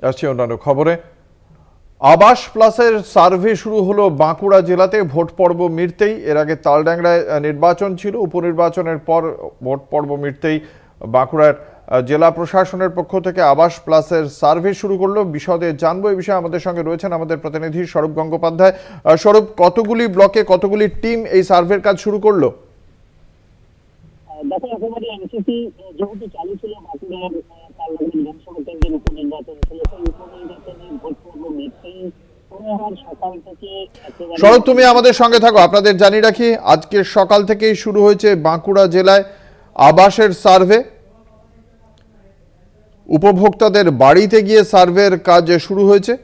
আসছি অন্যান্য খবরে। আবাস প্লাসের সার্ভে শুরু হলো বাঁকুড়া জেলাতে। ভোট পর্ব মিটতেই, এর আগে তালডাংরায় নির্বাচন ছিল, উপনির্বাচনের পর ভোট পর্ব মিটতেই বাঁকুড়ার জেলা প্রশাসনের পক্ষ থেকে আবাস প্লাসের সার্ভে শুরু করলো। বিশদে জানবো এই বিষয়ে আমাদের সঙ্গে রয়েছেন আমাদের প্রতিনিধি স্বরূপ গঙ্গোপাধ্যায়। স্বরূপ, কতগুলি ব্লকে কতগুলি টিম এই সার্ভের কাজ শুরু করলো? দেখো, একেবারে এনসিসি যেহেতু চালু ছিল বাঁকুড়ার পার্লামেন্ট বিধানসভা কেন্দ্রের উপনির্বাচন ছিল, সেই উপনির্বাচনের ভোট পর্ব মিটতেই সকাল থেকে স্বরূপ, তুমি আমাদের সঙ্গে থাকো। আপনাদের জানিয়ে রাখি, আজকে সকাল থেকেই শুরু হয়েছে বাঁকুড়া জেলায় আবাসের সার্ভে। উপভোক্তাদের বাড়িতে গিয়ে সার্ভের কাজ শুরু হয়েছে।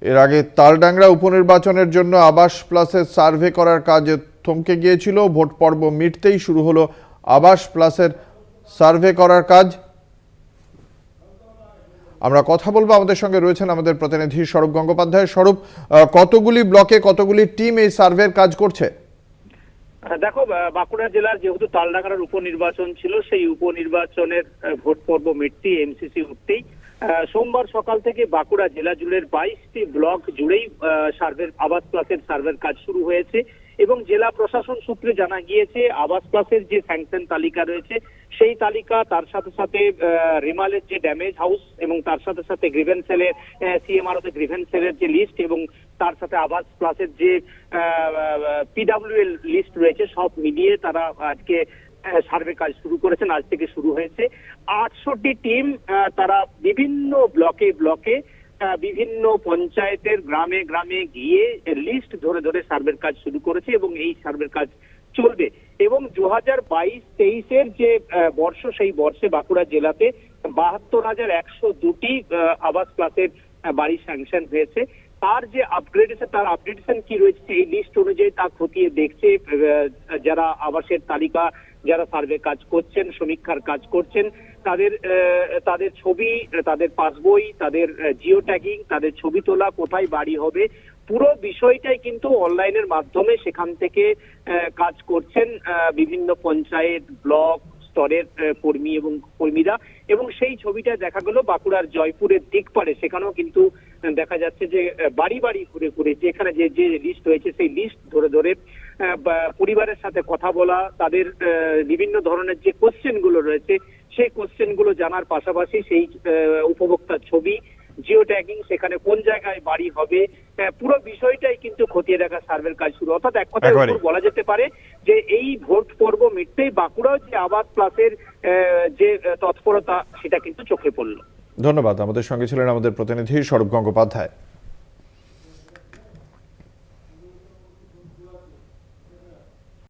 এর আগে তালডাংরা উপনির্বাচনের জন্য আবাস প্লাসের সার্ভে করার কাজ থমকে গিয়েছিল। ভোট পর্ব মিটতেই শুরু হলো আবাস প্লাসের সার্ভে করার কাজ। আমরা কথা বলবো, আমাদের সঙ্গে রয়েছেন আমাদের প্রতিনিধি স্বরূপ গঙ্গোপাধ্যায়। স্বরূপ, কতগুলি ব্লকে কতগুলি টিম এই সার্ভের কাজ করছে? দেখো, বাঁকুড়া জেলার যেহেতু তালডাংরার উপনির্বাচন ছিল, সেই উপনির্বাচনের ভোট পর্ব মিটতেই, এমসিসি উঠতেই সোমবার সকাল থেকে বাঁকুড়া জেলা জুড়ে 22টি ব্লক জুড়েই আবাস প্লাসের সার্ভের কাজ শুরু হয়েছে। এবং জেলা প্রশাসন সূত্রে জানা গিয়েছে, আবাস প্লাসের যে স্যাংশন তালিকা রয়েছে সেই তালিকা, তার সাথে সাথে রিমালের যে ড্যামেজ হাউস, এবং তার সাথে সাথে গ্রিভেন্স সেলের সিএমআরও তে গ্রিভেন্স সেলের যে লিস্ট, এবং তার সাথে আবাস প্লাসের যে পিডব্লিউএল লিস্ট রয়েছে, সব মিলিয়ে তারা আজকে সার্ভে কাজ শুরু করেছেন। আজ থেকে শুরু হয়েছে 800টি টিম। তারা বিভিন্ন ব্লকে বিভিন্ন পঞ্চায়েতের গ্রামে গ্রামে গিয়ে লিস্ট ধরে ধরে সার্ভের কাজ শুরু করেছে, এবং এই সার্ভের কাজ চলবে। এবং 2022-23-এর যে বর্ষ, সেই বর্ষে বাঁকুড়া জেলাতে 72,102টি আবাস প্লাসের বাড়ি স্যাংশন হয়েছে। তার যে তার আপগ্রেডেশন কি রয়েছে এই লিস্ট অনুযায়ী তা খতিয়ে দেখছে যারা আবাসের তালিকা, যারা সার্ভে কাজ করছেন, সমীক্ষার কাজ করছেন, তাদের ছবি, তাদের পাসবই, তাদের জিও ট্যাগিং, তাদের ছবি তোলা, কোথায় বাড়ি হবে, পুরো বিষয়টাই কিন্তু অনলাইনের মাধ্যমে সেখান থেকে কাজ করছেন বিভিন্ন পঞ্চায়েত, ব্লক স্তরের কর্মী এবং কর্মীরা। এবং সেই ছবিটা দেখা গেল বাঁকুড়ার জয়পুরের দিকপাড়ে, সেখানেও কিন্তু দেখা যাচ্ছে যে বাড়ি বাড়ি ঘুরে ঘুরে যেখানে যে যে লিস্ট হয়েছে সেই লিস্ট ধরে ধরে পরিবারের সাথে কথা বলা, তাদের বিভিন্ন ধরনের যে কোশ্চেন গুলো রয়েছে সেই কোশ্চেন গুলো জানার পাশাপাশি সেই উপভোক্তার ছবি, জিও ট্যাগিং, সেখানে কোন জায়গায় বাড়ি হবে, পুরো বিষয়টাই কিন্তু খতিয়ে দেখা সার্ভের কাজ শুরু। অর্থাৎ এক কথায় বলা যেতে পারে যে এই ভোট পর্ব মিটতেই বাঁকুড়াও যে আবাস প্লাসের যে তৎপরতা, সেটা কিন্তু চোখে পড়লো। ধন্যবাদ। আমাদের সঙ্গে ছিলেন আমাদের প্রতিনিধি স্বরূপ গঙ্গোপাধ্যায়।